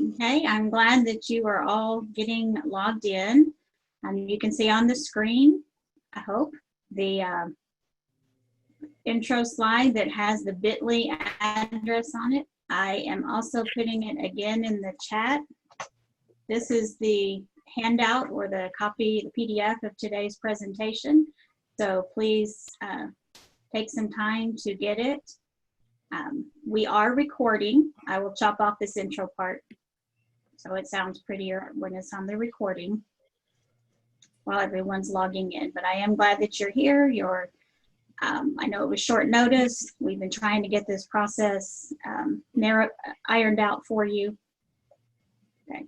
Okay, I'm glad that you are all getting logged in. You can see on the screen, I hope, the intro slide that has the bit.ly address on it. I am also putting it again in the chat. This is the handout or the copy, the PDF of today's presentation. So please take some time to get it. We are recording. I will chop off this intro part so it sounds prettier when it's on the recording while everyone's logging in. But I am glad that you're here. I know it was short notice. We've been trying to get this process ironed out for you. Okay,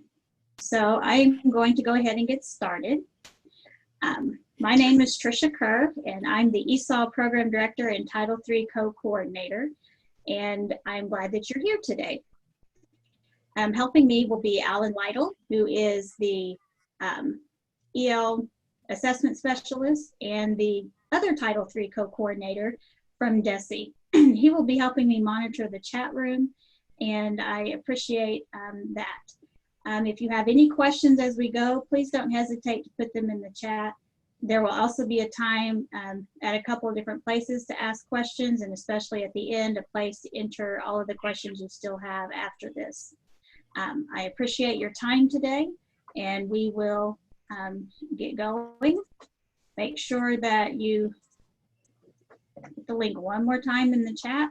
so I'm going to go ahead and get started. My name is Tricia Kerr, and I'm the ESOL Program Director and Title III Co-Coordinator, and I'm glad that you're here today. Helping me will be Alan Lytle, who is the EL Assessment Specialist and the other Title III Co-Coordinator from DESE. He will be helping me monitor the chat room, and I appreciate that. If you have any questions as we go, please don't hesitate to put them in the chat. There will also be a time at a couple of different places to ask questions, and especially at the end, a place to enter all of the questions you still have after this. I appreciate your time today, and we will get going. Make sure that you put the link one more time in the chat.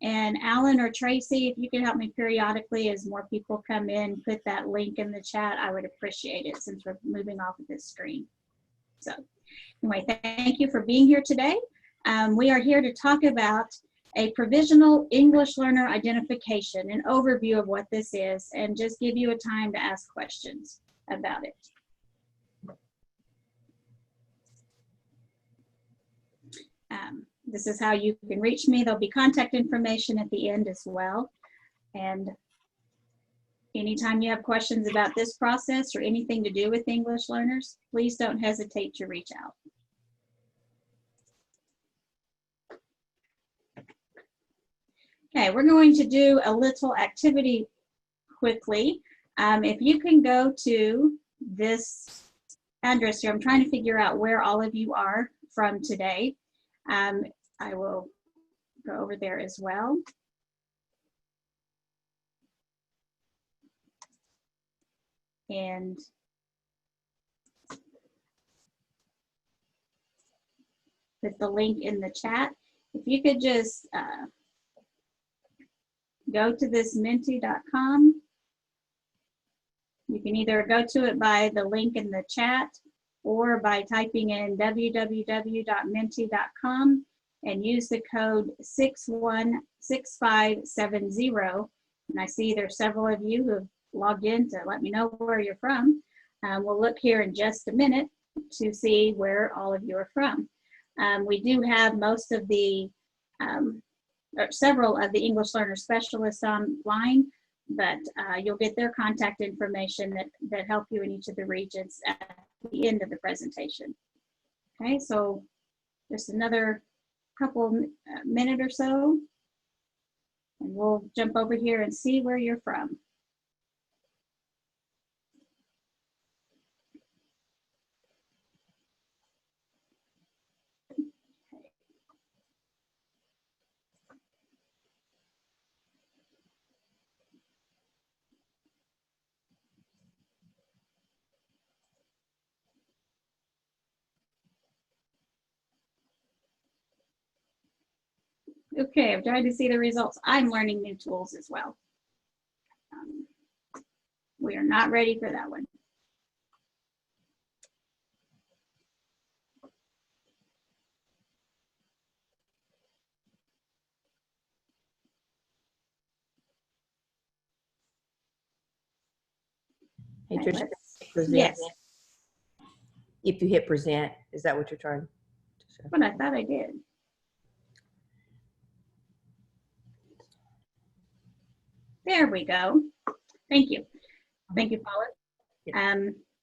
And Alan or Tracy, if you could help me periodically as more people come in, put that link in the chat, I would appreciate it since we're moving off of this screen. So anyway, thank you for being here today. We are here to talk about a provisional English learner identification, an overview of what this is, and just give you a time to ask questions about it. This is how you can reach me. There'll be contact information at the end as well. And anytime you have questions about this process or anything to do with English learners, please don't hesitate to reach out. Okay, we're going to do a little activity quickly. If you can go to this address here, I'm trying to figure out where all of you are from today. I will go over there as well. And put the link in the chat. If you could just go to this menti.com. You can either go to it by the link in the chat or by typing in www.menti.com and use the code 616570. And I see there's several of you who have logged in to let me know where you're from. We'll look here in just a minute to see where all of you are from. We do have most of the, or several of the English learner specialists online, but you'll get their contact information that help you in each of the regions at the end of the presentation. Okay, so just another couple minute or so, and we'll jump over here and see where you're from. Okay, I'm trying to see the results. I'm learning new tools as well. We are not ready for that one. Hey, Tricia, yes. If you hit present, is that what you're trying to say? But I thought I did. There we go. Thank you. Thank you, Paula.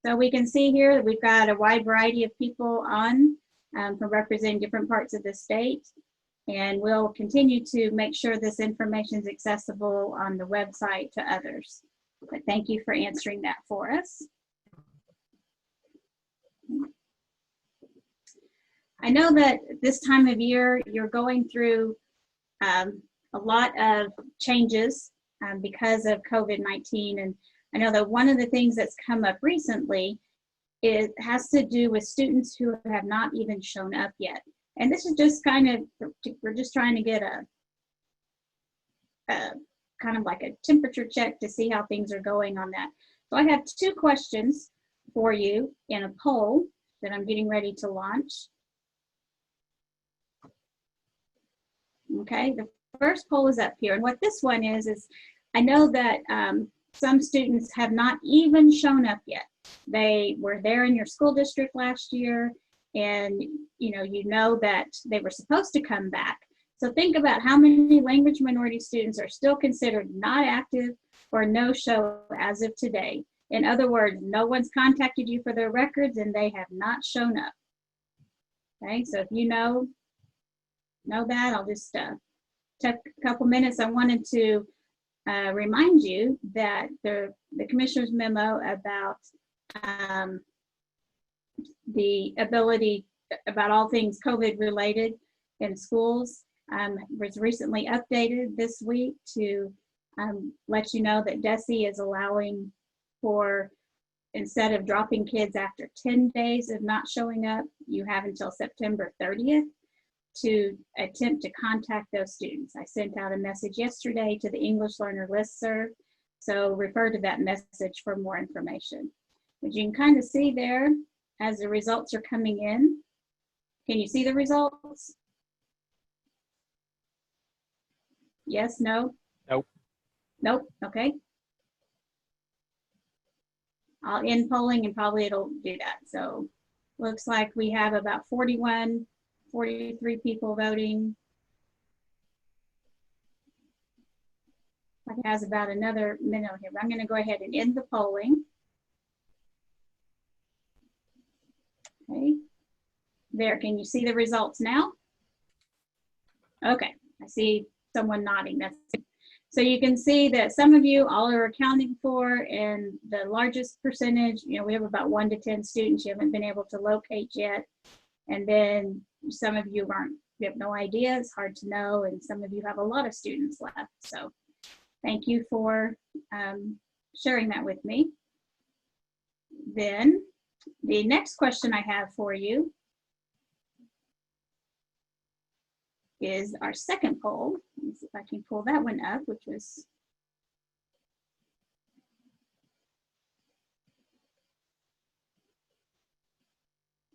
So we can see here that we've got a wide variety of people on from representing different parts of the state. And we'll continue to make sure this information is accessible on the website to others. But thank you for answering that for us. I know that this time of year you're going through a lot of changes because of COVID-19. And I know that one of the things that's come up recently, it has to do with students who have not even shown up yet. And this is just kind of, we're just trying to get a kind of like a temperature check to see how things are going on that. So I have 2 questions for you in a poll that I'm getting ready to launch. Okay, the first poll is up here. And what this one is I know that some students have not even shown up yet. They were there in your school district last year, and you know that they were supposed to come back. So think about how many language minority students are still considered not active or no show as of today. In other words, no one's contacted you for their records and they have not shown up. Okay, so if you know that, I'll just take a couple minutes. I wanted to remind you that the commissioner's memo about the ability about all things COVID related in schools was recently updated this week to let you know that DESE is allowing for, instead of dropping kids after 10 days of not showing up, you have until September 30th to attempt to contact those students. I sent out a message yesterday to the English Learner Listserv, so refer to that message for more information. But you can kind of see there as the results are coming in. Can you see the results? Yes, no? Nope. Nope, okay. I'll end polling and probably it'll do that. So looks like we have about 43 people voting. It has about another minute here, but I'm going to go ahead and end the polling. Okay, there, can you see the results now? Okay, I see someone nodding. That's it. So you can see that some of you all are accounting for, and the largest percentage, we have about 1 to 10 students you haven't been able to locate yet. And then some of you you have no idea, it's hard to know, and some of you have a lot of students left. So thank you for sharing that with me. Then the next question I have for you is our second poll. Let me see if I can pull that one up, which was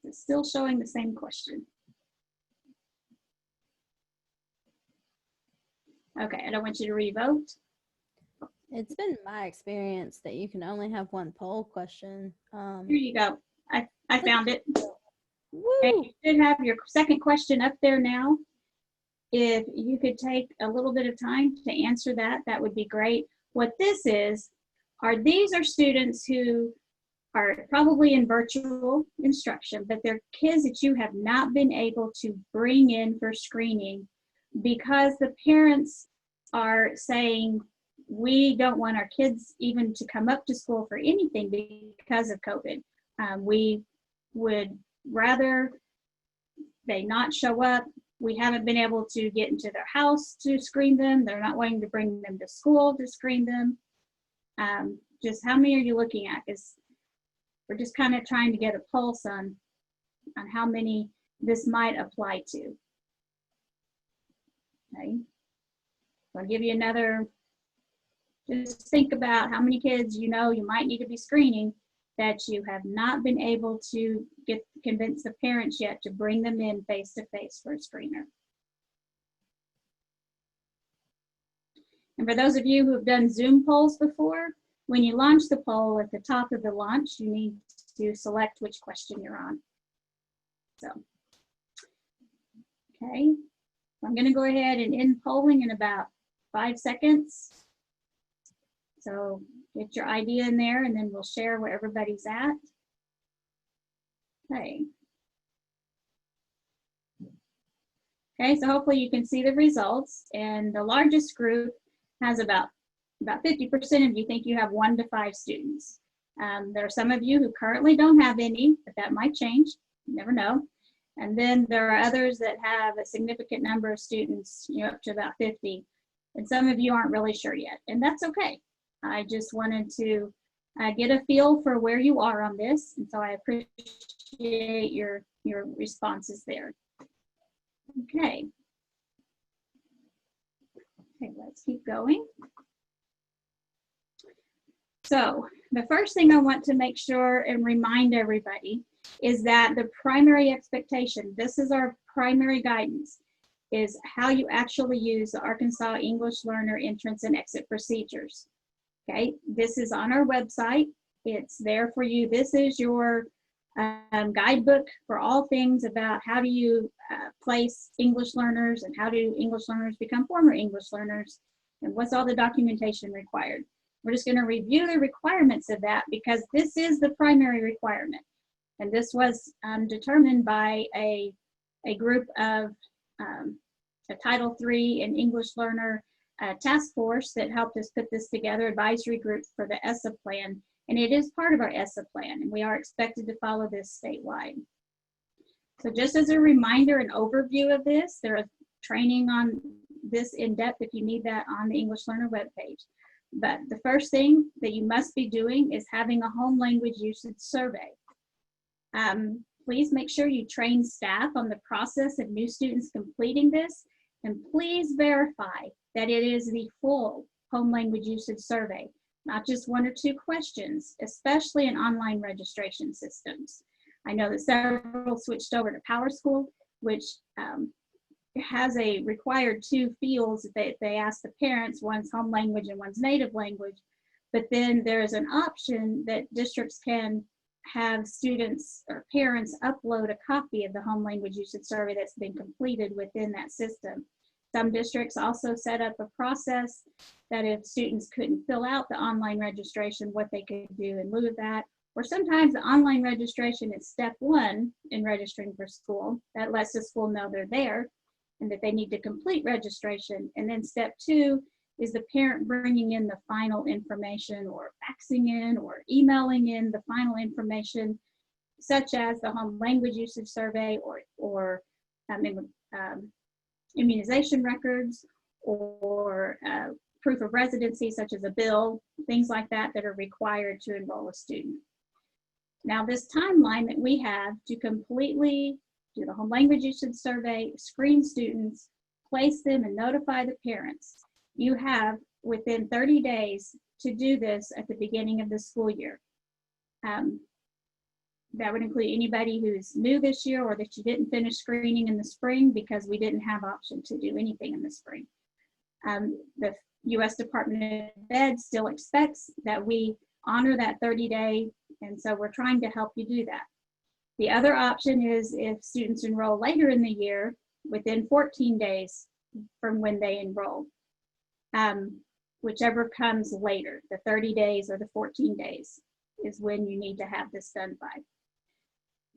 it's still showing the same question. Okay, I don't want you to re-vote. It's been my experience that you can only have 1 poll question. Here you go. I found it. Woo! Okay, you should have your second question up there now. If you could take a little bit of time to answer that, that would be great. What this is, these are students who are probably in virtual instruction, but they're kids that you have not been able to bring in for screening because the parents are saying, we don't want our kids even to come up to school for anything because of COVID. We would rather they not show up. We haven't been able to get into their house to screen them. They're not wanting to bring them to school to screen them. Just how many are you looking at? Because we're just kind of trying to get a pulse on how many this might apply to. Okay. I'll give you another, just think about how many kids you might need to be screening that you have not been able to convince the parents yet to bring them in face-to-face for a screener. And for those of you who have done Zoom polls before, when you launch the poll at the top of the launch, you need to select which question you're on. So, okay, I'm going to go ahead and end polling in about 5 seconds. So get your ID in there and then we'll share where everybody's at. Okay. Okay, so hopefully you can see the results, and the largest group has about about 50% of you think you have 1 to 5 students. There are some of you who currently don't have any, but that might change. You never know. And then there are others that have a significant number of students, up to about 50. And some of you aren't really sure yet, and that's okay. I just wanted to get a feel for where you are on this, and so I appreciate your responses there. Okay. Okay, let's keep going. So the first thing I want to make sure and remind everybody is that the primary expectation, this is our primary guidance, is how you actually use the Arkansas English Learner entrance and exit procedures. Okay, this is on our website. It's there for you. This is your guidebook for all things about how do you place English learners and how do English learners become former English learners and what's all the documentation required. We're just going to review the requirements of that because this is the primary requirement. And this was determined by a group of a Title III and English learner task force that helped us put this together, advisory group for the ESSA plan. And it is part of our ESSA plan, and we are expected to follow this statewide. So just as a reminder, an overview of this, there is training on this in depth if you need that on the English Learner webpage. But the first thing that you must be doing is having a home language usage survey. Please make sure you train staff on the process of new students completing this, and please verify that it is the full home language usage survey, not just 1 or 2 questions, especially in online registration systems. I know that several switched over to PowerSchool, which has a required 2 fields that they ask the parents, one's home language and one's native language. But then there's an option that districts can have students or parents upload a copy of the home language usage survey that's been completed within that system. Some districts also set up a process that if students couldn't fill out the online registration, what they could do in lieu of that. Or sometimes the online registration is step 1 in registering for school. That lets the school know they're there and that they need to complete registration. And then step 2 is the parent bringing in the final information or faxing in or emailing in the final information, such as the home language usage survey or immunization records or proof of residency, such as a bill, things like that that are required to enroll a student. Now, this timeline that we have to completely do the home language usage survey, screen students, place them, and notify the parents, you have within 30 days to do this at the beginning of the school year. That would include anybody who's new this year or that you didn't finish screening in the spring because we didn't have option to do anything in the spring. The U.S. Department of Ed still expects that we honor that 30-day, and so we're trying to help you do that. The other option is if students enroll later in the year, within 14 days from when they enroll, whichever comes later, the 30 days or the 14 days is when you need to have this done by.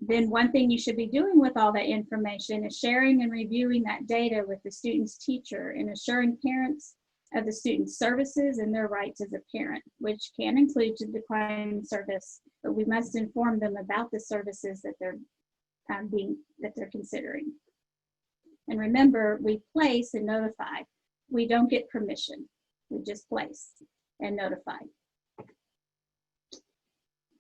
Then one thing you should be doing with all that information is sharing and reviewing that data with the student's teacher and assuring parents of the student's services and their rights as a parent, which can include to decline service, but we must inform them about the services that they're considering. And remember, we place and notify. We don't get permission. We just place and notify.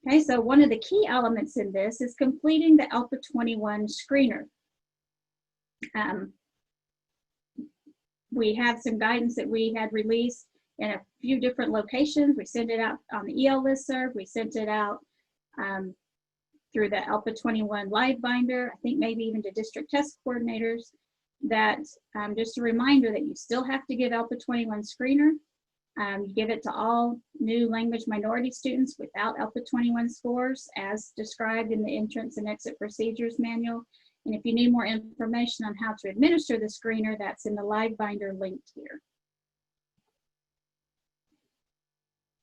Okay, so one of the key elements in this is completing the ALPA 21 screener. We have some guidance that we had released in a few different locations. We sent it out on the EL listserv. We sent it out through the ALPA 21 live binder, I think maybe even to district test coordinators, that just a reminder that you still have to give ALPA 21 screener. You give it to all new language minority students without ALPA 21 scores as described in the entrance and exit procedures manual. And if you need more information on how to administer the screener, that's in the live binder linked here.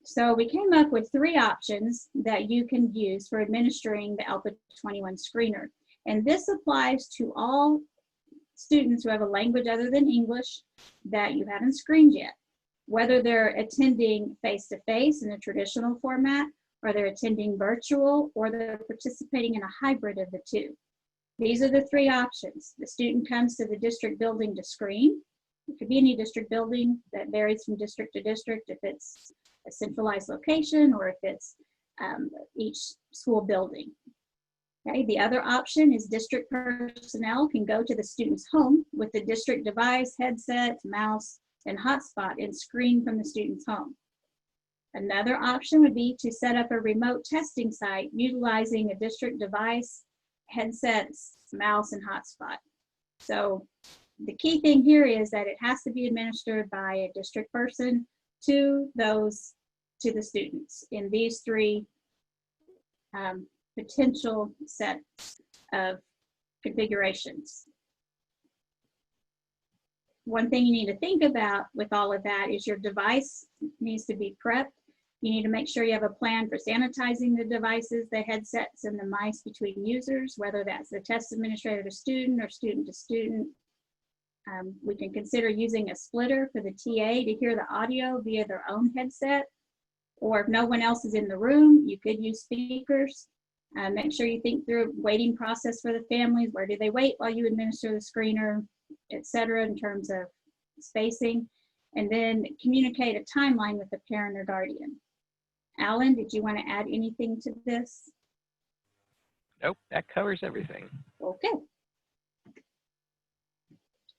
So we came up with 3 options that you can use for administering the ALPA 21 screener. And this applies to all students who have a language other than English that you haven't screened yet. whether they're attending face-to-face in a traditional format, or they're attending virtual, or they're participating in a hybrid of the two. These are the three options. The student comes to the district building to screen. It could be any district building. That varies from district to district if it's a centralized location or if it's each school building. Okay, the other option is district personnel can go to the student's home with the district device, headset, mouse, and hotspot and screen from the student's home. Another option would be to set up a remote testing site utilizing a district device, headsets, mouse, and hotspot. So the key thing here is that it has to be administered by a district person to the students in these three potential sets of configurations. One thing you need to think about with all of that is your device needs to be prepped. You need to make sure you have a plan for sanitizing the devices, the headsets, and the mice between users, whether that's the test administrator to student or student to student. We can consider using a splitter for the TA to hear the audio via their own headset, or if no one else is in the room, you could use speakers. Make sure you think through a waiting process for the families. Where do they wait while you administer the screener, et cetera, in terms of spacing, and then communicate a timeline with the parent or guardian. Alan, did you want to add anything to this? Nope, that covers everything. Okay.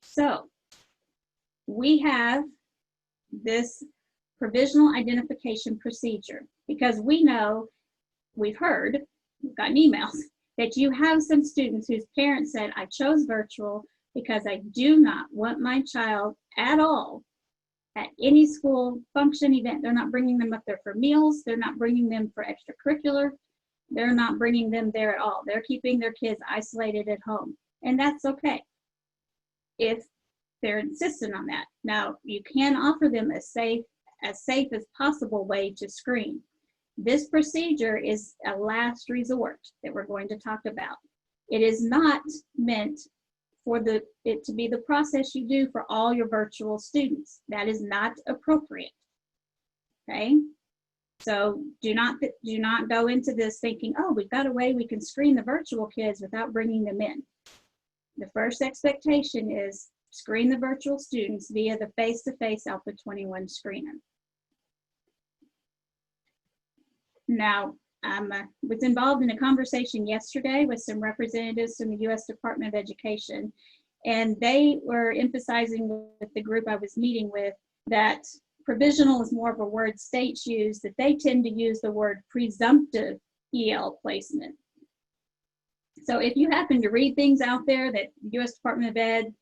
So we have this provisional identification procedure because we know, we've heard, we've gotten emails that you have some students whose parents said, I chose virtual because I do not want my child at all at any school function event. They're not bringing them up there for meals. They're not bringing them for extracurricular. They're not bringing them there at all. They're keeping their kids isolated at home. And that's okay if they're insistent on that. Now, you can offer them a safe as possible way to screen. This procedure is a last resort that we're going to talk about. It is not meant for it to be the process you do for all your virtual students. That is not appropriate, okay? So do not go into this thinking, oh, we've got a way we can screen the virtual kids without bringing them in. The first expectation is screen the virtual students via the face-to-face Alpha 21 screener. Now, I was involved in a conversation yesterday with some representatives from the U.S. Department of Education, and they were emphasizing with the group I was meeting with that provisional is more of a word states use, that they tend to use the word presumptive EL placement. So if you happen to read things out there that the U.S. Department of Ed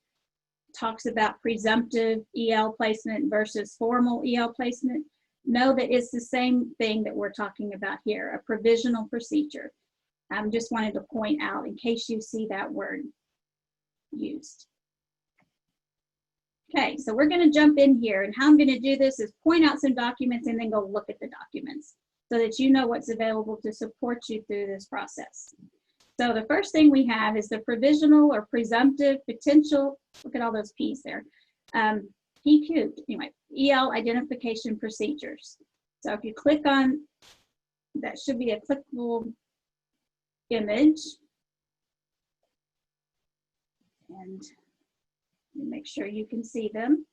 talks about presumptive EL placement versus formal EL placement, know that it's the same thing that we're talking about here, a provisional procedure. Just wanted to point out in case you see that word used. Okay, so we're going to jump in here, and how I'm going to do this is point out some documents and then go look at the documents so that you know what's available to support you through this process. So the first thing we have is the provisional or presumptive potential, look at all those P's there, PQ, anyway, EL identification procedures. So if you click on, that should be a clickable image. And make sure you can see them.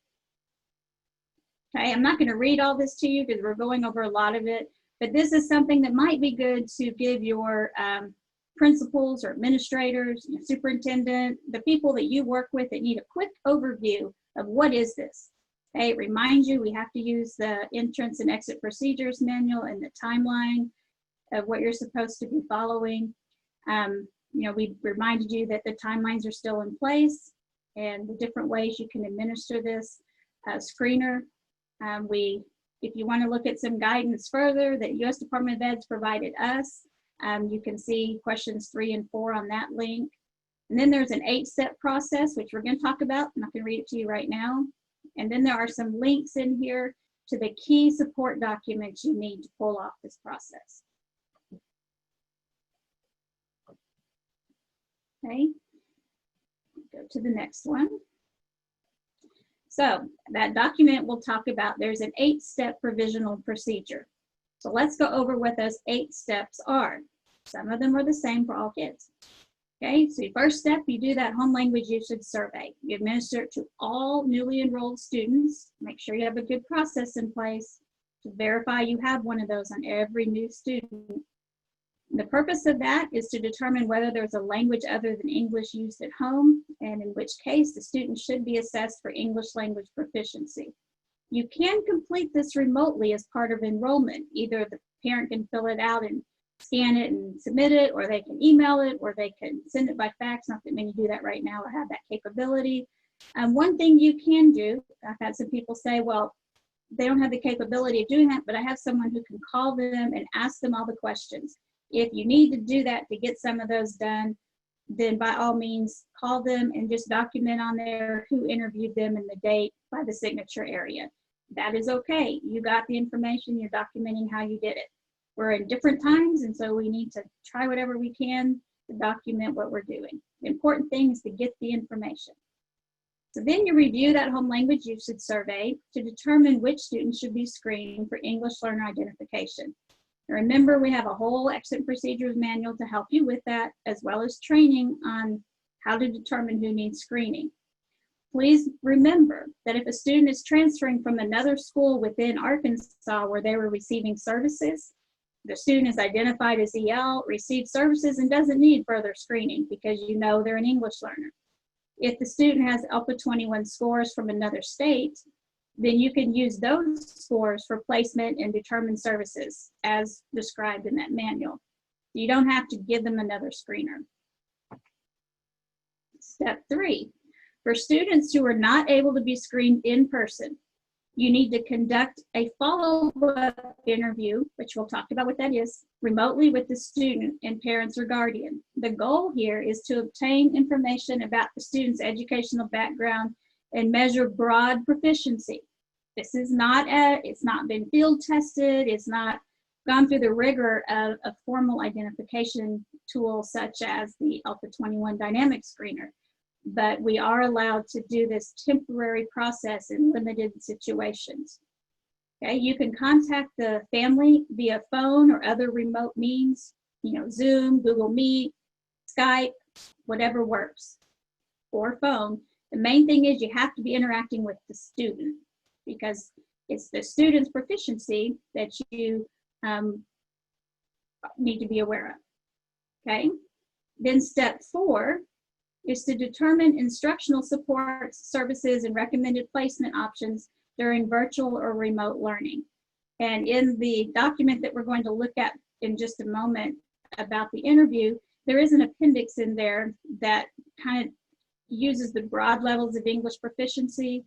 Okay, I'm not going to read all this to you because we're going over a lot of it, but this is something that might be good to give your principals or administrators, your superintendent, the people that you work with that need a quick overview of what is this. Okay, it reminds you we have to use the entrance and exit procedures manual and the timeline of what you're supposed to be following. You know, we reminded you that the timelines are still in place and the different ways you can administer this screener. If you want to look at some guidance further that U.S. Department of Ed's provided us, you can see questions 3 and 4 on that link. And then there's an 8-step process, which we're going to talk about. I'm not going to read it to you right now. And then there are some links in here to the key support documents you need to pull off this process. Okay, go to the next one. So that document will talk about, there's an 8-step provisional procedure. So let's go over what those 8 steps are. Some of them are the same for all kids. Okay, so first step, you do that home language usage survey. You administer it to all newly enrolled students. Make sure you have a good process in place to verify you have one of those on every new student. The purpose of that is to determine whether there's a language other than English used at home, and in which case the student should be assessed for English language proficiency. You can complete this remotely as part of enrollment. Either the parent can fill it out and scan it and submit it, or they can email it, or they can send it by fax. Not that many do that right now or have that capability. One thing you can do, I've had some people say, well, they don't have the capability of doing that, but I have someone who can call them and ask them all the questions. If you need to do that to get some of those done, then by all means, call them and just document on there who interviewed them and the date by the signature area. That is okay. You got the information, you're documenting how you did it. We're in different times, and so we need to try whatever we can to document what we're doing. The important thing is to get the information. So then you review that home language usage survey to determine which students should be screened for English learner identification. Remember, we have a whole exit procedures manual to help you with that, as well as training on how to determine who needs screening. Please remember that if a student is transferring from another school within Arkansas where they were receiving services, the student is identified as EL, received services, and doesn't need further screening because you know they're an English learner. If the student has Alpha 21 scores from another state, then you can use those scores for placement and determine services as described in that manual. You don't have to give them another screener. Step 3, for students who are not able to be screened in person, you need to conduct a follow-up interview, which we'll talk about what that is, remotely with the student and parents or guardian. The goal here is to obtain information about the student's educational background and measure broad proficiency. This is not it's not been field tested, it's not gone through the rigor of a formal identification tool such as the Alpha 21 dynamic screener. But we are allowed to do this temporary process in limited situations. Okay, you can contact the family via phone or other remote means, Zoom, Google Meet, Skype, whatever works, or phone. The main thing is you have to be interacting with the student because it's the student's proficiency that you need to be aware of. Okay, then step 4 is to determine instructional support services and recommended placement options during virtual or remote learning. And in the document that we're going to look at in just a moment about the interview, there is an appendix in there that kind of uses the broad levels of English proficiency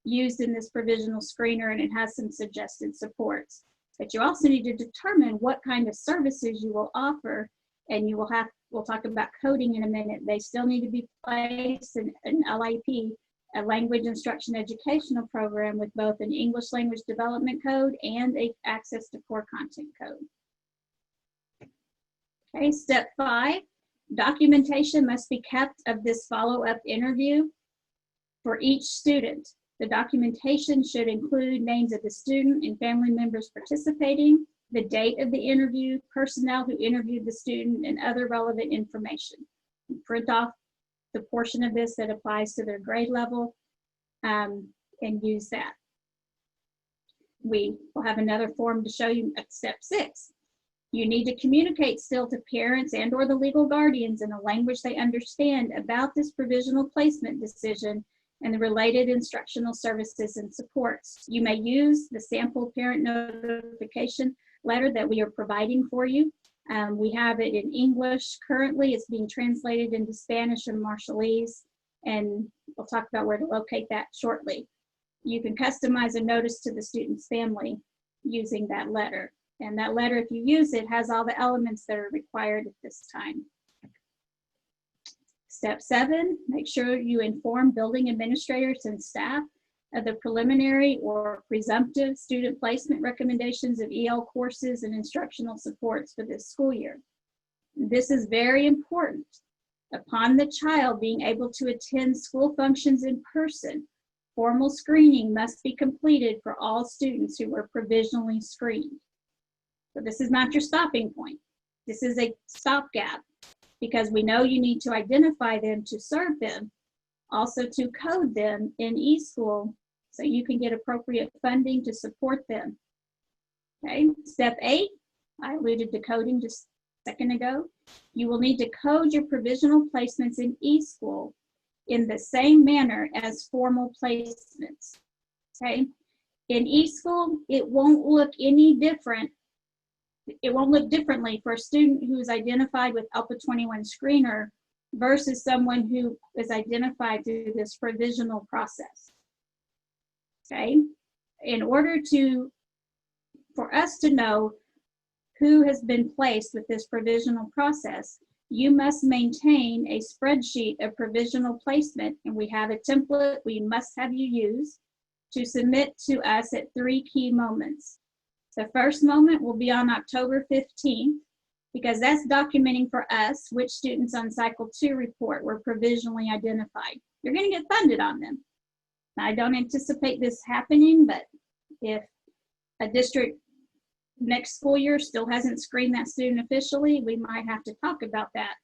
used in this provisional screener, and it has some suggested supports. But you also need to determine what kind of services you will offer, and you will have, we'll talk about coding in a minute. They still need to be placed in an LIP, a language instruction educational program with both an English language development code and a access to core content code. Okay, step 5, documentation must be kept of this follow-up interview for each student. The documentation should include names of the student and family members participating, the date of the interview, personnel who interviewed the student, and other relevant information. Print off the portion of this that applies to their grade level and use that. We will have another form to show you at step 6. You need to communicate still to parents and or the legal guardians in a language they understand about this provisional placement decision and the related instructional services and supports. You may use the sample parent notification letter that we are providing for you. We have it in English currently. It's being translated into Spanish and Marshallese, and we'll talk about where to locate that shortly. You can customize a notice to the student's family using that letter. And that letter, if you use it, has all the elements that are required at this time. Step 7, make sure you inform building administrators and staff of the preliminary or presumptive student placement recommendations of EL courses and instructional supports for this school year. This is very important. Upon the child being able to attend school functions in person Formal screening must be completed for all students who were provisionally screened. So this is not your stopping point. This is a stopgap because we know you need to identify them to serve them, also to code them in eSchool so you can get appropriate funding to support them. Okay, step 8, I alluded to coding just a second ago. You will need to code your provisional placements in eSchool in the same manner as formal placements. Okay, in eSchool, it won't look any different. It won't look differently for a student who is identified with ALPA 21 screener versus someone who is identified through this provisional process. Okay, in order for us to know who has been placed with this provisional process, you must maintain a spreadsheet of provisional placement, and we have a template we must have you use to submit to us at 3 key moments. The first moment will be on October 15th, because that's documenting for us which students on Cycle 2 report were provisionally identified. You're going to get funded on them. I don't anticipate this happening, but if a district next school year still hasn't screened that student officially, we might have to talk about that.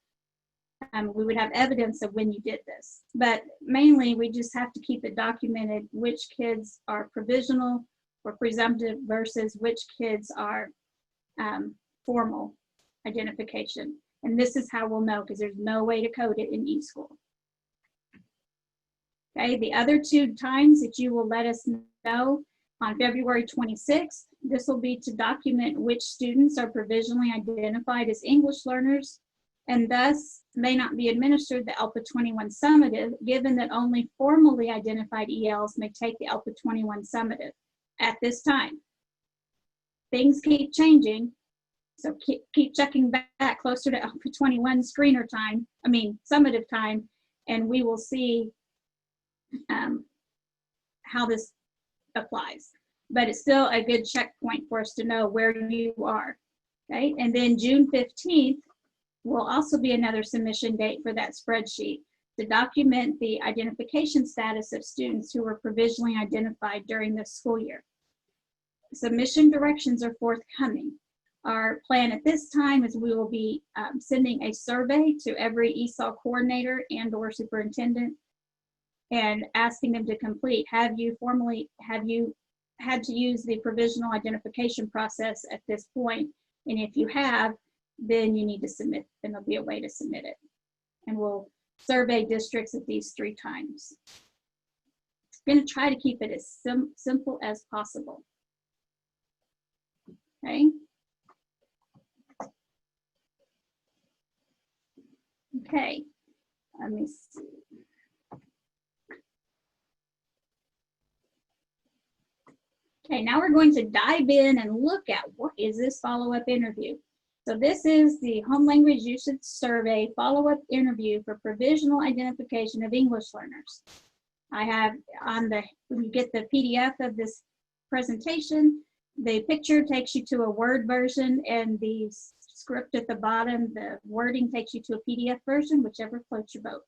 We would have evidence of when you did this. But mainly, we just have to keep it documented which kids are provisional or presumptive versus which kids are formal identification. And this is how we'll know, because there's no way to code it in eSchool. Okay, the other 2 times that you will let us know on February 26th, this will be to document which students are provisionally identified as English learners and thus may not be administered the ALPA 21 summative, given that only formally identified ELs may take the ALPA 21 summative at this time. Things keep changing, so keep checking back closer to ALPA 21 screener time, summative time, and we will see how this applies. But it's still a good checkpoint for us to know where you are, okay? And then June 15th will also be another submission date for that spreadsheet to document the identification status of students who were provisionally identified during this school year. Submission directions are forthcoming. Our plan at this time is we will be sending a survey to every ESOL coordinator and/or superintendent and asking them to complete, have you had to use the provisional identification process at this point? And if you have, then you need to submit, then there'll be a way to submit it. And we'll survey districts at these 3 times. I'm going to try to keep it as simple as possible. Okay. Okay, let me see. Okay, now we're going to dive in and look at what is this follow-up interview. So this is the Home Language Usage Survey follow-up interview for provisional identification of English learners. I have when you get the PDF of this presentation, the picture takes you to a Word version and the script at the bottom, the wording takes you to a PDF version, whichever floats your boat.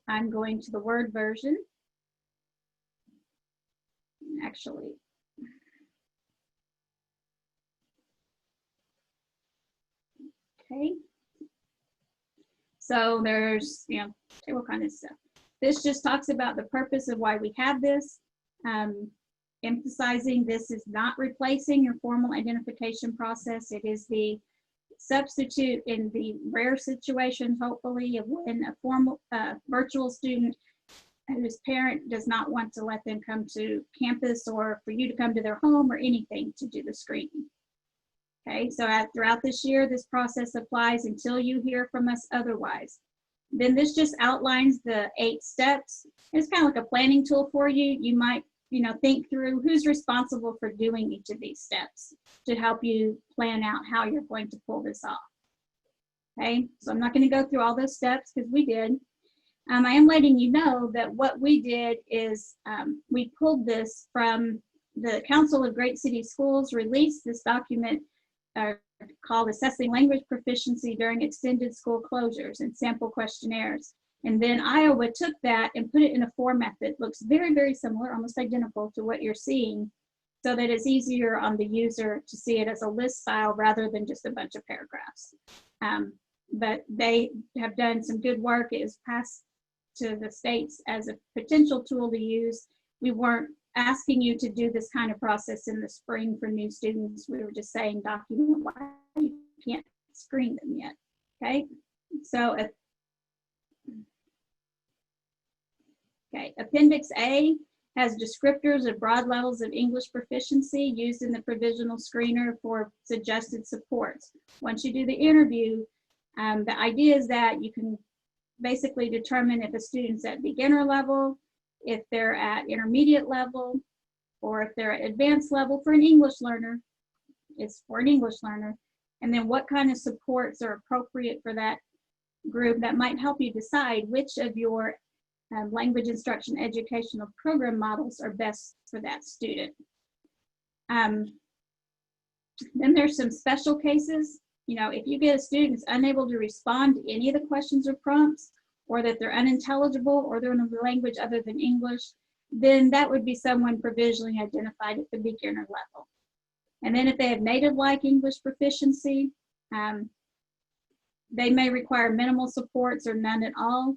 I'm going to the Word version. Actually, okay. So there's, table kind of stuff. This just talks about the purpose of why we have this, emphasizing this is not replacing your formal identification process. It is the substitute in the rare situations, hopefully, of when a formal virtual student whose parent does not want to let them come to campus or for you to come to their home or anything to do the screening. Okay, so throughout this year, this process applies until you hear from us otherwise. Then this just outlines the 8 steps. It's kind of like a planning tool for you. You might, think through who's responsible for doing each of these steps to help you plan out how you're going to pull this off. Okay, so I'm not going to go through all those steps because we did. I am letting you know that what we did is we pulled this from the Council of Great City Schools, released this document called Assessing Language Proficiency During Extended School Closures and Sample Questionnaires. And then Iowa took that and put it in a format that looks very, very similar, almost identical to what you're seeing, so that it's easier on the user to see it as a list style rather than just a bunch of paragraphs. But they have done some good work. It is passed to the states as a potential tool to use. We weren't asking you to do this kind of process in the spring for new students. We were just saying document why you can't screen them yet. Okay, so Appendix A has descriptors of broad levels of English proficiency used in the provisional screener for suggested supports. Once you do the interview, the idea is that you can basically determine if a student's at beginner level, if they're at intermediate level, or if they're at advanced level for an English learner. It's for an English learner. And then what kind of supports are appropriate for that group that might help you decide which of your language instruction educational program models are best for that student. Then there's some special cases. You know, if you get a student who's unable to respond to any of the questions or prompts, or that they're unintelligible, or they're in a language other than English, then that would be someone provisionally identified at the beginner level. And then if they have native-like English proficiency, they may require minimal supports or none at all.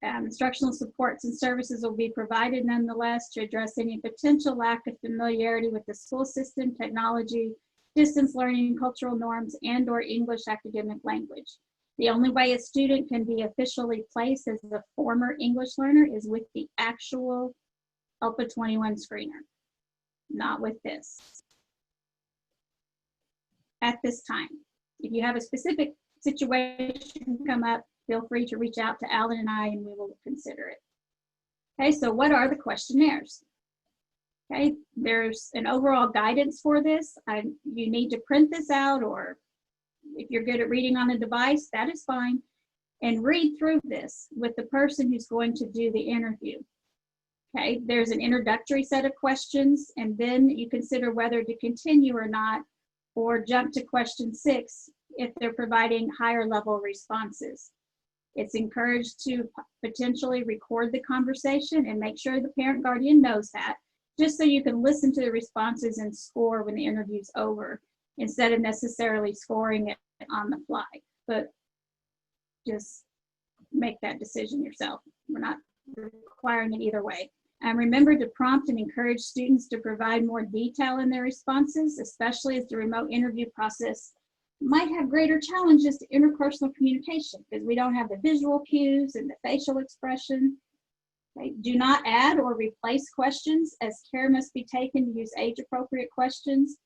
Instructional supports and services will be provided nonetheless to address any potential lack of familiarity with the school system, technology, distance learning, cultural norms, and/or English academic language. The only way a student can be officially placed as a former English learner is with the actual ALPA 21 screener, not with this. At this time, if you have a specific situation come up, feel free to reach out to Alan and I, and we will consider it. Okay, so what are the questionnaires? Okay, there's an overall guidance for this. You need to print this out, or if you're good at reading on a device, that is fine. And read through this with the person who's going to do the interview. Okay, there's an introductory set of questions, and then you consider whether to continue or not, or jump to question 6 if they're providing higher level responses. It's encouraged to potentially record the conversation and make sure the parent guardian knows that, just so you can listen to the responses and score when the interview's over, instead of necessarily scoring it on the fly. But just make that decision yourself. We're not requiring it either way. Remember to prompt and encourage students to provide more detail in their responses, especially as the remote interview process might have greater challenges to interpersonal communication because we don't have the visual cues and the facial expression. Okay. Do not add or replace questions, as care must be taken to use age-appropriate questions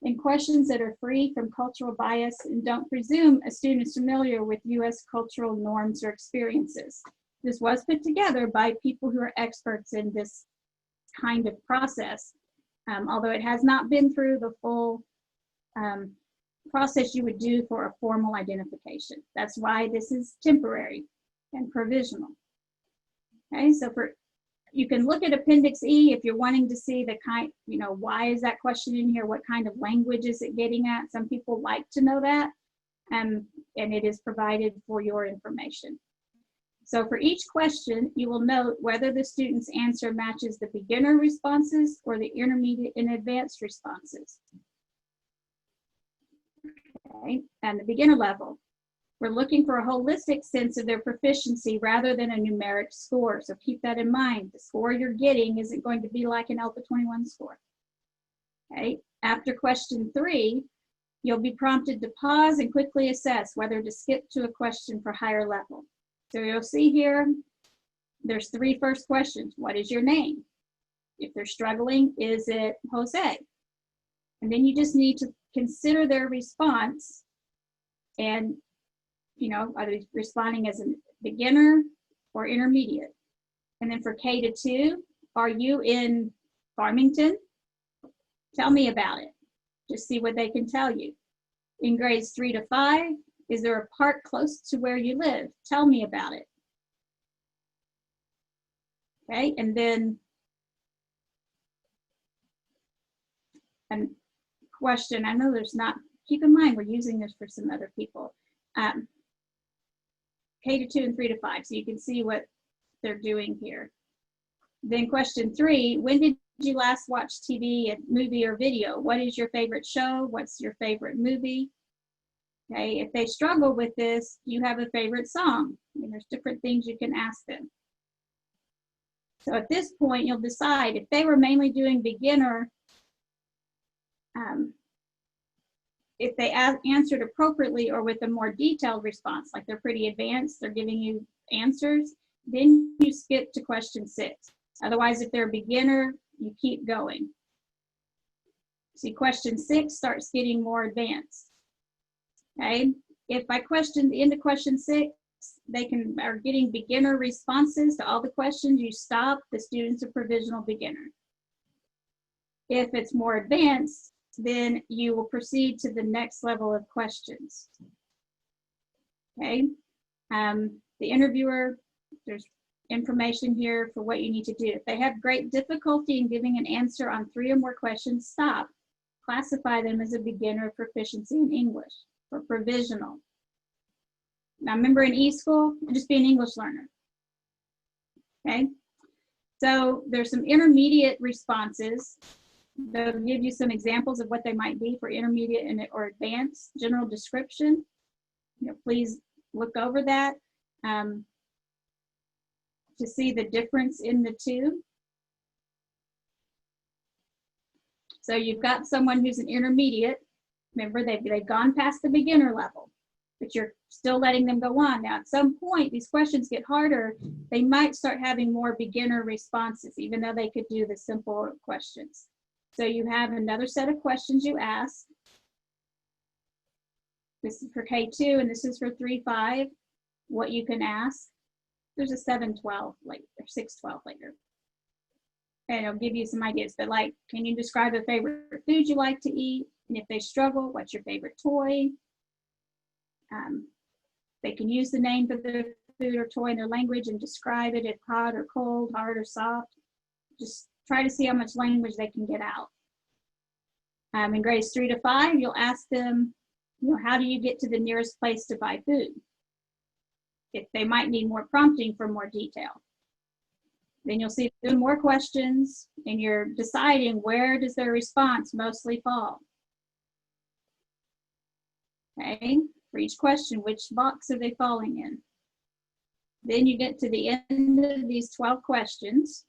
and questions that are free from cultural bias, and don't presume a student is familiar with U.S. cultural norms or experiences. This was put together by people who are experts in this kind of process, although it has not been through the full process you would do for a formal identification. That's why this is temporary and provisional. Okay, so you can look at Appendix E if you're wanting to see the kind, why is that question in here? What kind of language is it getting at? Some people like to know that, and it is provided for your information. So for each question, you will note whether the student's answer matches the beginner responses or the intermediate and advanced responses. Okay, and the beginner level, we're looking for a holistic sense of their proficiency rather than a numeric score. So keep that in mind. The score you're getting isn't going to be like an ALPA 21 score. Okay, after question 3, you'll be prompted to pause and quickly assess whether to skip to a question for higher level. So you'll see here, there's 3 first questions. What is your name? If they're struggling, is it Jose? And then you just need to consider their response, and are they responding as a beginner or intermediate? And then for K to 2, are you in Farmington? Tell me about it. Just see what they can tell you. In grades 3 to 5, is there a park close to where you live? Tell me about it. Okay, and then a question, I know there's not, keep in mind we're using this for some other people. K-2 and 3-5, so you can see what they're doing here. Then question 3, when did you last watch TV, a movie, or video? What is your favorite show? What's your favorite movie? Okay, if they struggle with this, do you have a favorite song? I mean, there's different things you can ask them. So at this point, you'll decide if they were mainly doing beginner, if they answered appropriately or with a more detailed response, like they're pretty advanced, they're giving you answers, then you skip to question 6. Otherwise, if they're a beginner, you keep going. See, question 6 starts getting more advanced. Okay, if by the end of question 6, they are getting beginner responses to all the questions, you stop, the student's a provisional beginner. If it's more advanced, then you will proceed to the next level of questions. Okay, the interviewer, there's information here for what you need to do. If they have great difficulty in giving an answer on 3 or more questions, stop. Classify them as a beginner proficiency in English or provisional. Now remember, in e-school, just be an English learner. Okay, so there's some intermediate responses. They'll give you some examples of what they might be for intermediate and or advanced. General description, please look over that to see the difference in the two. So you've got someone who's an intermediate. Remember, they've gone past the beginner level, but you're still letting them go on. Now, at some point, these questions get harder. They might start having more beginner responses, even though they could do the simple questions. So you have another set of questions you ask. This is for K2, and this is for 3-5, what you can ask. There's a 7-12 later, or 6-12 later. And it'll give you some ideas, but like, can you describe a favorite food you like to eat? And if they struggle, what's your favorite toy? They can use the name for their food or toy in their language and describe it if hot or cold, hard or soft. Just try to see how much language they can get out. In grades 3-5, you'll ask them, how do you get to the nearest place to buy food? If they might need more prompting for more detail. Then you'll see more questions, and you're deciding where does their response mostly fall. Okay, for each question, which box are they falling in? Then you get to the end of these 12 questions,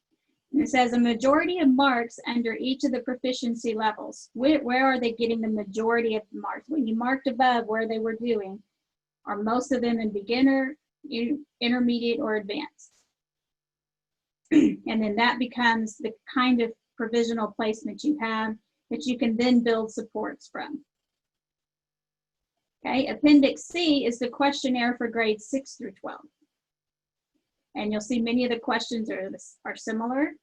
and it says a majority of marks under each of the proficiency levels. Where are they getting the majority of the marks? When you marked above where they were doing, are most of them in beginner, intermediate, or advanced? And then that becomes the kind of provisional placement you have that you can then build supports from. Okay, Appendix C is the questionnaire for grades 6-12. And you'll see many of the questions are similar.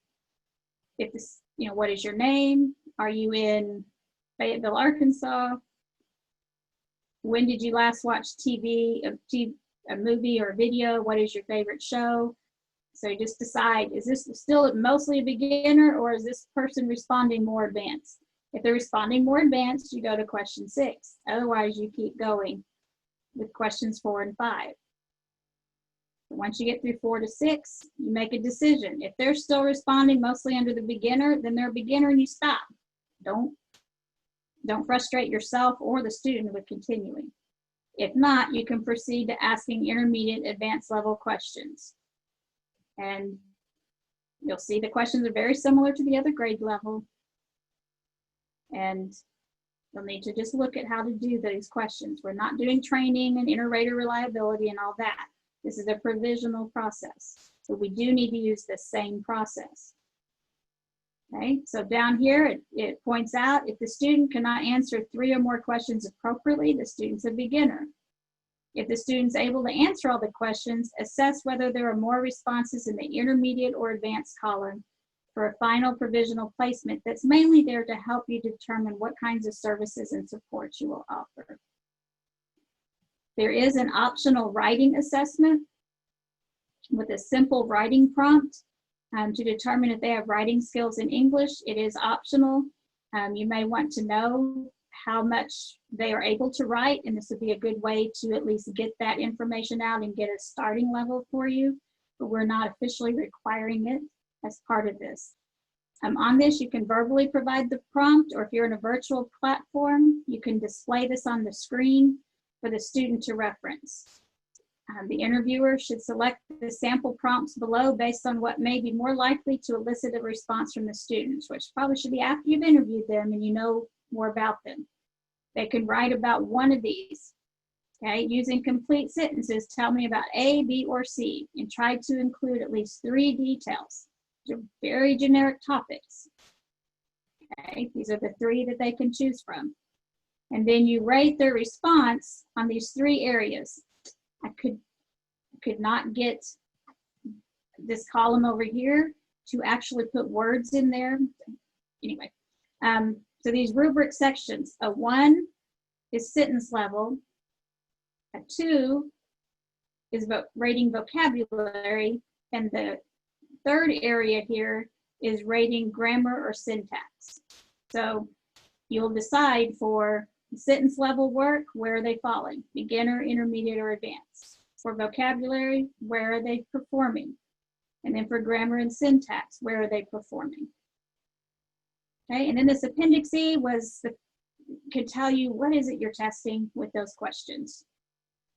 If this, what is your name? Are you in Fayetteville, Arkansas? When did you last watch TV, a movie or video? What is your favorite show? So you just decide, is this still mostly a beginner, or is this person responding more advanced? If they're responding more advanced, you go to question 6. Otherwise, you keep going with questions 4 and 5. Once you get through 4 to 6, you make a decision. If they're still responding mostly under the beginner, then they're a beginner and you stop. Don't frustrate yourself or the student with continuing. If not, you can proceed to asking intermediate advanced level questions. And you'll see the questions are very similar to the other grade level. And you'll need to just look at how to do those questions. We're not doing training and inter-rater reliability and all that. This is a provisional process. So we do need to use the same process. Okay, so down here it points out if the student cannot answer 3 or more questions appropriately, the student's a beginner. If the student's able to answer all the questions, assess whether there are more responses in the intermediate or advanced column for a final provisional placement that's mainly there to help you determine what kinds of services and supports you will offer. There is an optional writing assessment with a simple writing prompt to determine if they have writing skills in English. It is optional. You may want to know how much they are able to write, and this would be a good way to at least get that information out and get a starting level for you, but we're not officially requiring it as part of this. On this, you can verbally provide the prompt, or if you're in a virtual platform, you can display this on the screen for the student to reference. The interviewer should select the sample prompts below based on what may be more likely to elicit a response from the students, which probably should be after you've interviewed them and you know more about them. They can write about one of these. Okay, using complete sentences, tell me about A, B, or C, and try to include at least 3 details. These are very generic topics. Okay, these are the 3 that they can choose from. And then you rate their response on these 3 areas. I could not get this column over here to actually put words in there. Anyway, so these rubric sections, a 1 is sentence level, a 2 is rating vocabulary, and the 3rd area here is rating grammar or syntax. So you'll decide for sentence level work, where are they falling? Beginner, intermediate, or advanced. For vocabulary, where are they performing? And then for grammar and syntax, where are they performing? Okay, and then this Appendix E could tell you what is it you're testing with those questions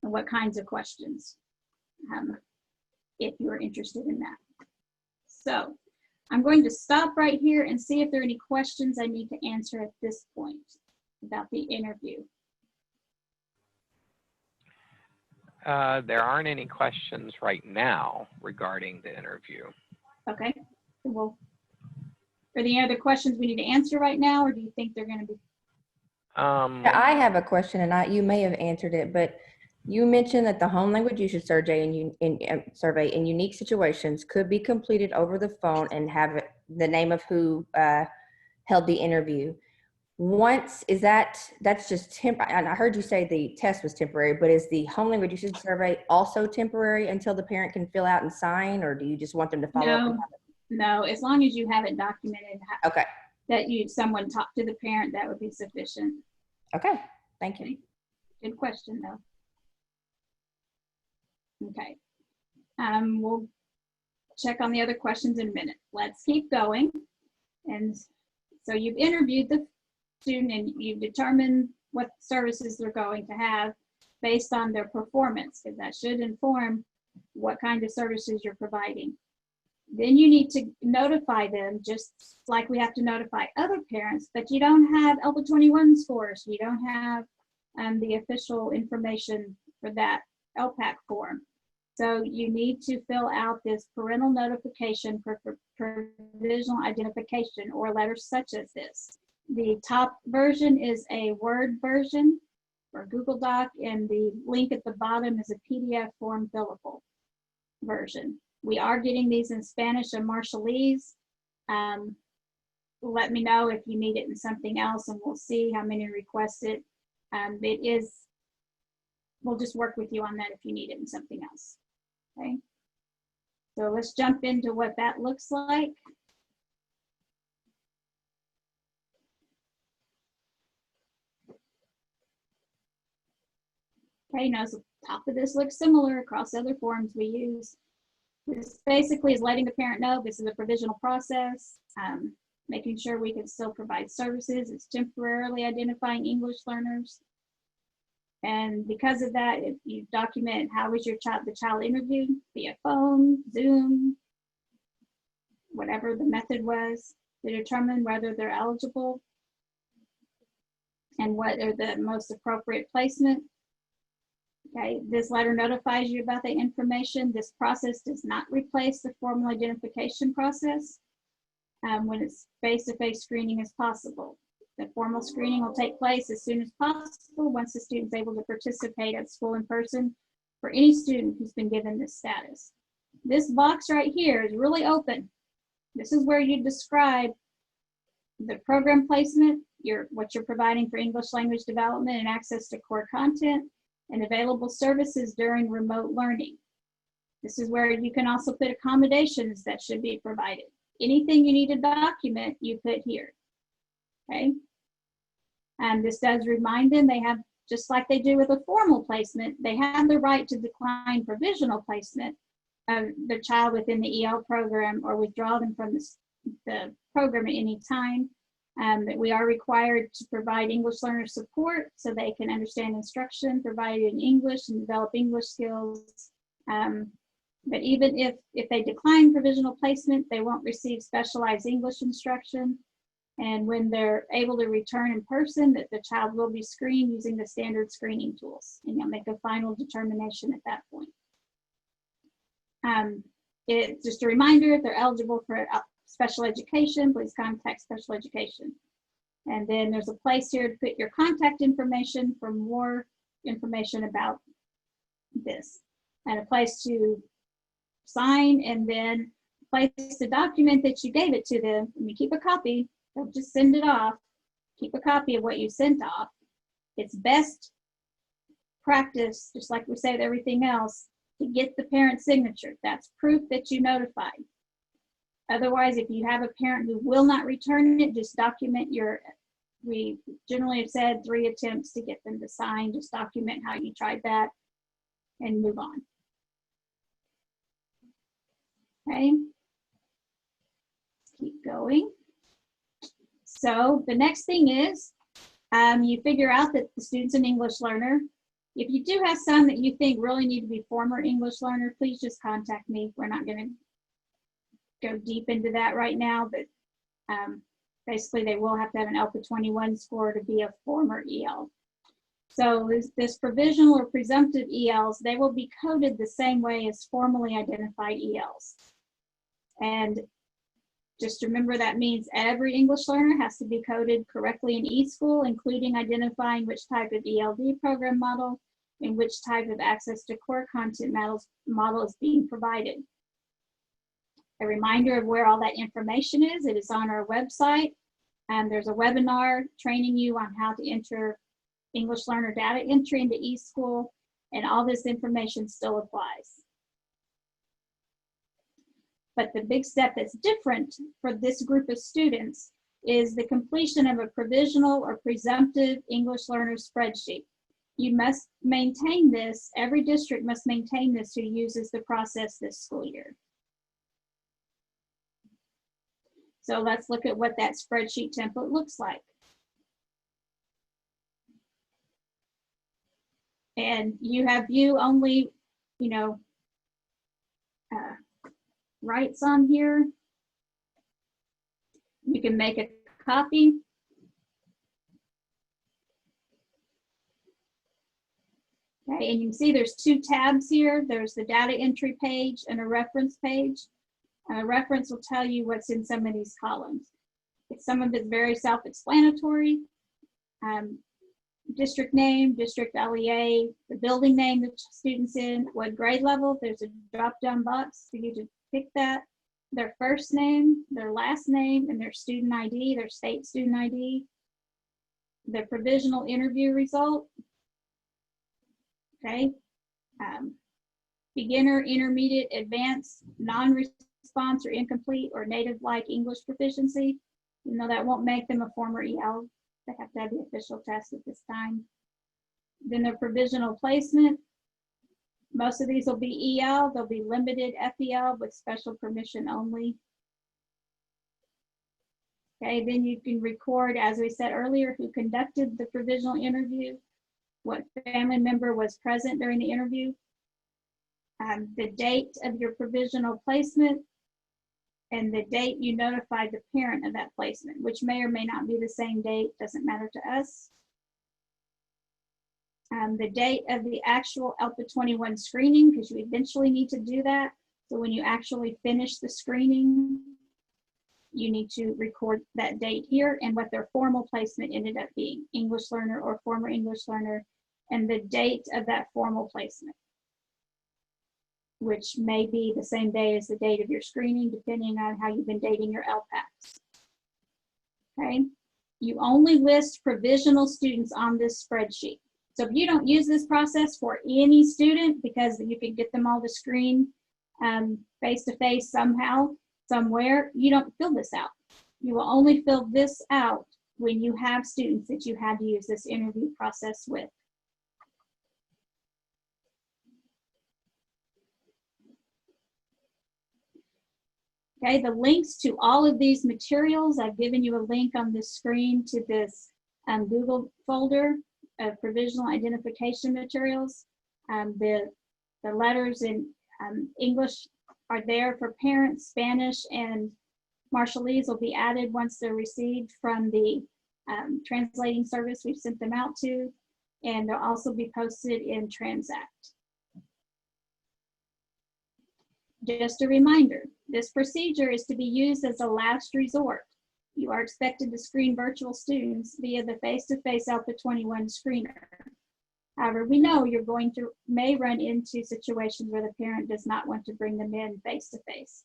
and what kinds of questions, if you're interested in that. So I'm going to stop right here and see if there are any questions I need to answer at this point about the interview. There aren't any questions right now regarding the interview. Okay, well, are there any other questions we need to answer right now, or do you think they're going to be? Yeah, I have a question, and you may have answered it, but you mentioned that the home language usage survey in unique situations could be completed over the phone and have the name of who held the interview. That's just temporary. And I heard you say the test was temporary, but is the home language usage survey also temporary until the parent can fill out and sign, or do you just want them to follow up? No, as long as you have it documented. Okay. That someone talked to the parent, that would be sufficient. Okay, thank you. Good question, though. Okay, we'll check on the other questions in a minute. Let's keep going. And so you've interviewed the student and you've determined what services they're going to have based on their performance, because that should inform what kind of services you're providing. Then you need to notify them, just like we have to notify other parents, but you don't have ELPA 21 scores. You don't have the official information for that LPAC form. So you need to fill out this parental notification for provisional identification, or letters such as this. The top version is a Word version or Google Doc, and the link at the bottom is a PDF form fillable version. We are getting these in Spanish and Marshallese. Let me know if you need it in something else, and we'll see how many request it. We'll just work with you on that if you need it in something else. Okay. So let's jump into what that looks like. Okay, now the top of this looks similar across other forms we use. This basically is letting the parent know this is a provisional process, making sure we can still provide services. It's temporarily identifying English learners. And because of that, if you document how was the child interviewed via phone, Zoom, whatever the method was, to determine whether they're eligible and what are the most appropriate placement. Okay, this letter notifies you about the information. This process does not replace the formal identification process when it's face-to-face screening as possible. The formal screening will take place as soon as possible once the student is able to participate at school in person for any student who's been given this status. This box right here is really open. This is where you describe the program placement, what you're providing for English language development and access to core content, and available services during remote learning. This is where you can also put accommodations that should be provided. Anything you need to document, you put here. Okay. This does remind them they have, just like they do with a formal placement, they have the right to decline provisional placement of the child within the EL program or withdraw them from the program at any time. That we are required to provide English learner support so they can understand instruction provided in English and develop English skills. But even if they decline provisional placement, they won't receive specialized English instruction. And when they're able to return in person, that the child will be screened using the standard screening tools, and you'll make a final determination at that point. It's just a reminder, if they're eligible for special education, please contact special education. And then there's a place here to put your contact information for more information about this, and a place to sign, and then a place to document that you gave it to them. And you keep a copy. Don't just send it off. Keep a copy of what you sent off. It's best practice, just like we say with everything else, to get the parent's signature. That's proof that you notified. Otherwise, if you have a parent who will not return it, just document we generally have said 3 attempts to get them to sign. Just document how you tried that and move on. Okay. Keep going. So the next thing is you figure out that the student's an English learner. If you do have some that you think really need to be former English learner, please just contact me. We're not going to go deep into that right now, but basically they will have to have an ALPA 21 score to be a former EL. So this provisional or presumptive ELs, they will be coded the same way as formally identified ELs. And just remember that means every English learner has to be coded correctly in eSchool, including identifying which type of ELD program model and which type of access to core content model is being provided. A reminder of where all that information is, it is on our website. And there's a webinar training you on how to enter English learner data entry into eSchool, and all this information still applies. But the big step that's different for this group of students is the completion of a provisional or presumptive English learner spreadsheet. You must maintain this, every district must maintain this who uses the process this school year. So let's look at what that spreadsheet template looks like. And you have view only, rights on here. You can make a copy. Okay, and you can see there's 2 tabs here. There's the data entry page and a reference page. A reference will tell you what's in some of these columns. Some of it's very self-explanatory. District name, district LEA, the building name the student's in, what grade level. There's a drop-down box for you to pick that. Their first name, their last name, and their student ID, their state student ID. The provisional interview result. Okay. Beginner, intermediate, advanced, non-response or incomplete or native-like English proficiency. You know that won't make them a former EL. They have to have the official test at this time. Then their provisional placement. Most of these will be EL. They'll be limited FEL with special permission only. Okay, then you can record, as we said earlier, who conducted the provisional interview, what family member was present during the interview, the date of your provisional placement, and the date you notified the parent of that placement, which may or may not be the same date, doesn't matter to us. The date of the actual ALPA 21 screening, because you eventually need to do that. So when you actually finish the screening, you need to record that date here and what their formal placement ended up being, English learner or former English learner, and the date of that formal placement, which may be the same day as the date of your screening, depending on how you've been dating your LPACs. Okay, you only list provisional students on this spreadsheet. So if you don't use this process for any student, because you can get them all to screen face-to-face somehow, somewhere, you don't fill this out. You will only fill this out when you have students that you had to use this interview process with. Okay, the links to all of these materials, I've given you a link on the screen to this Google folder of provisional identification materials. The letters in English are there for parents. Spanish and Marshallese will be added once they're received from the translating service we've sent them out to, and they'll also be posted in Transact. Just a reminder, this procedure is to be used as a last resort. You are expected to screen virtual students via the face-to-face Alpha 21 screener. However, we know you're may run into situations where the parent does not want to bring them in face-to-face.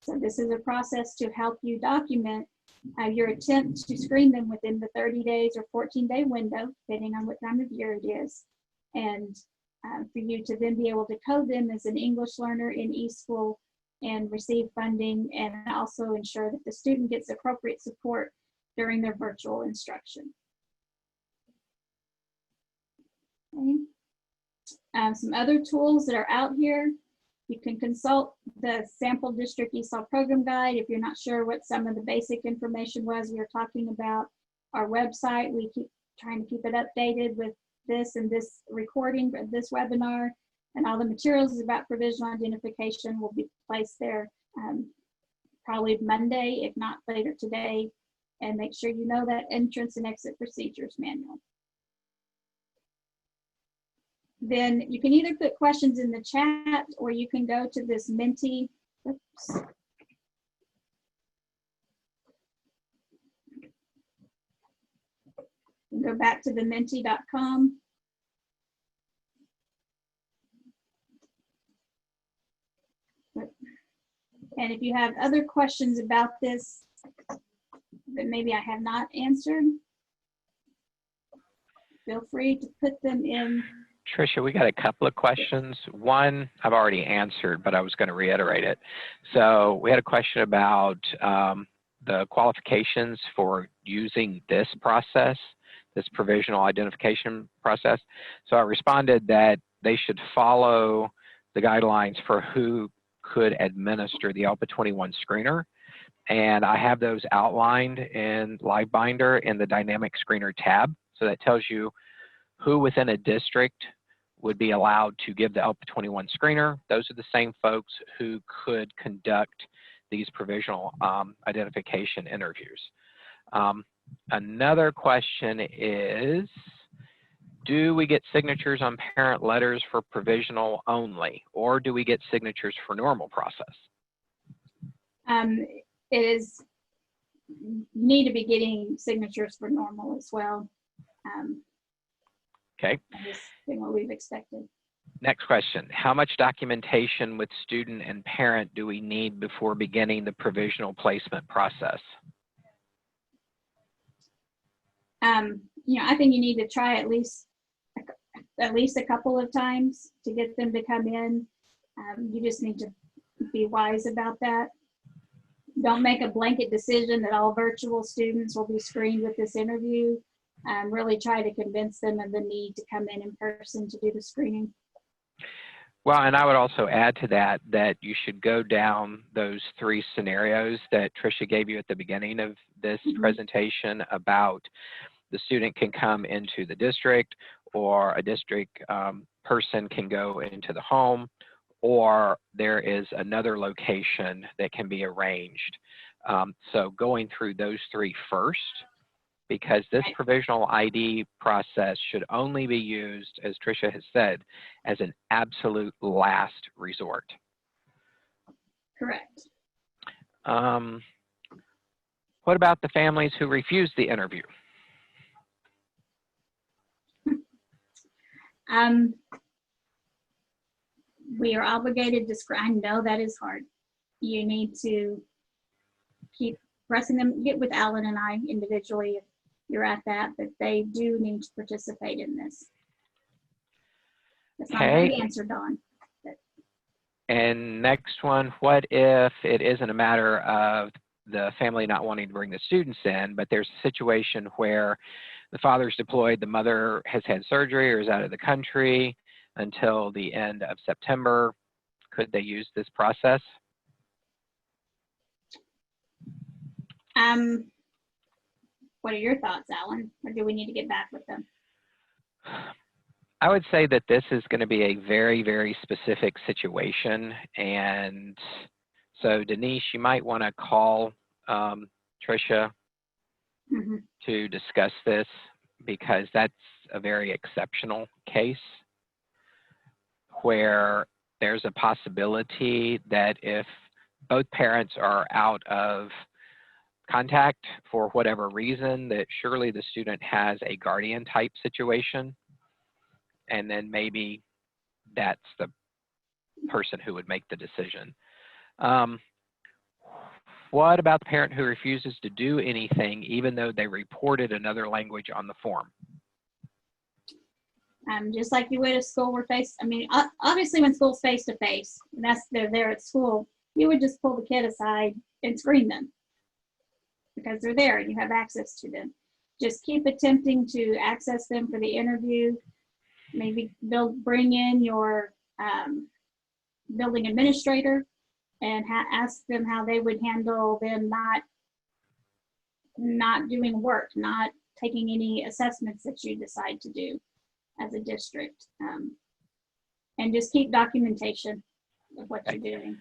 So this is a process to help you document your attempt to screen them within the 30 days or 14-day window, depending on what time of year it is, and for you to then be able to code them as an English learner in eSchool and receive funding, and also ensure that the student gets appropriate support during their virtual instruction. Okay. Some other tools that are out here. You can consult the Sample District ESOL Program Guide if you're not sure what some of the basic information was we were talking about. Our website, we keep trying to keep it updated with this and this recording of this webinar, and all the materials about provisional identification will be placed there probably Monday, if not later today. And make sure you know that entrance and exit procedures manual. Then you can either put questions in the chat, or you can go to this Menti. Oops. Go back to the menti.com. And if you have other questions about this that maybe I have not answered, feel free to put them in. Tricia, we got a couple of questions. One I've already answered, but I was going to reiterate it. So we had a question about the qualifications for using this process, this provisional identification process. So I responded that they should follow the guidelines for who could administer the ALPA 21 screener. And I have those outlined in LiveBinder in the Dynamic Screener tab. So that tells you who within a district would be allowed to give the ALPA 21 screener. Those are the same folks who could conduct these provisional identification interviews. Another question is, do we get signatures on parent letters for provisional only, or do we get signatures for normal process? It is, you need to be getting signatures for normal as well. Okay. That has been what we've expected. Next question. How much documentation with student and parent do we need before beginning the provisional placement process? You know, I think you need to try at least a couple of times to get them to come in. You just need to be wise about that. Don't make a blanket decision that all virtual students will be screened with this interview. Really try to convince them of the need to come in person to do the screening. Well, and I would also add to that, that you should go down those 3 scenarios that Tricia gave you at the beginning of this presentation about the student can come into the district, or a district person can go into the home, or there is another location that can be arranged. So going through those 3 first, because this provisional ID process should only be used, as Tricia has said, as an absolute last resort. Correct. What about the families who refuse the interview? We are obligated to screen. I know that is hard. You need to keep pressing them. Get with Alan and I individually if you're at that, but they do need to participate in this. That's not a great answer, Dawn. And next one, what if it isn't a matter of the family not wanting to bring the students in, but there's a situation where the father's deployed, the mother has had surgery or is out of the country until the end of September. Could they use this process? What are your thoughts, Alan? Or do we need to get back with them? I would say that this is going to be a very, very specific situation. And so Denise, you might want to call Tricia to discuss this, because that's a very exceptional case where there's a possibility that if both parents are out of contact for whatever reason, that surely the student has a guardian type situation, and then maybe that's the person who would make the decision. What about the parent who refuses to do anything even though they reported another language on the form? Just like you would at school, obviously when school's face-to-face, and they're there at school, you would just pull the kid aside and screen them because they're there and you have access to them. Just keep attempting to access them for the interview. Maybe bring in your building administrator and ask them how they would handle them not doing work, not taking any assessments that you decide to do as a district. And just keep documentation of what you're doing.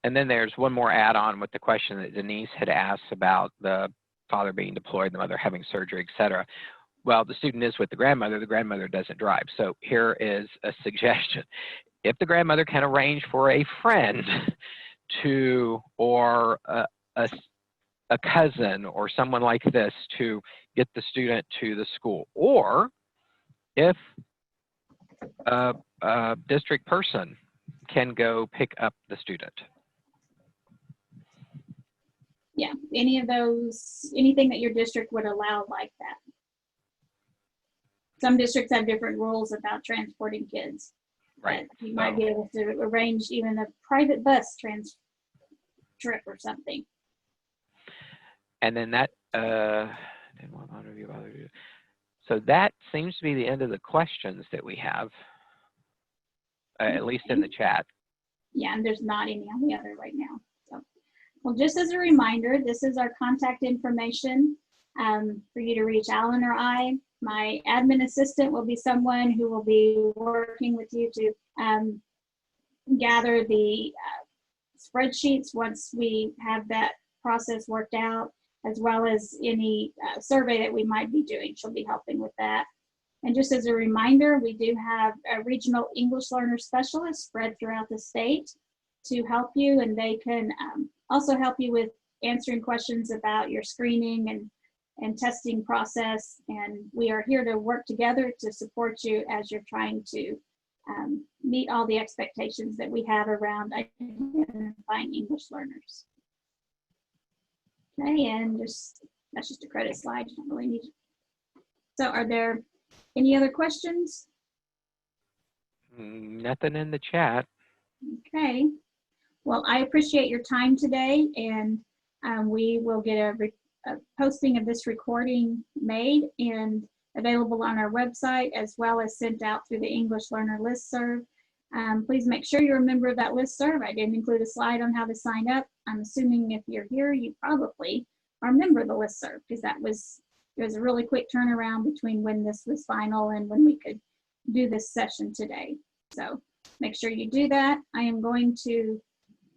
And then there's one more add-on with the question that Denise had asked about the father being deployed, the mother having surgery, et cetera. Well, the student is with the grandmother doesn't drive. So here is a suggestion. If the grandmother can arrange for a friend or a cousin or someone like this to get the student to the school, or if a district person can go pick up the student. Yeah, anything that your district would allow like that. Some districts have different rules about transporting kids. Right. You might be able to arrange even a private bus trip or something. And then that, so that seems to be the end of the questions that we have, at least in the chat. Yeah, and there's not any on the other right now. So, well, just as a reminder, this is our contact information for you to reach Alan or I. My admin assistant will be someone who will be working with you to gather the spreadsheets once we have that process worked out, as well as any survey that we might be doing. She'll be helping with that. And just as a reminder, we do have a regional English learner specialist spread throughout the state to help you, and they can also help you with answering questions about your screening and testing process. And we are here to work together to support you as you're trying to meet all the expectations that we have around identifying English learners. Okay, and that's just a credit slide. You don't really need. So are there any other questions? Nothing in the chat. Okay. Well, I appreciate your time today, and we will get a posting of this recording made and available on our website, as well as sent out through the English Learner Listserv. Please make sure you're a member of that listserv. I didn't include a slide on how to sign up. I'm assuming if you're here, you probably are a member of the listserv, because there was a really quick turnaround between when this was final and when we could do this session today. So make sure you do that. I am going to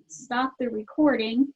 stop the recording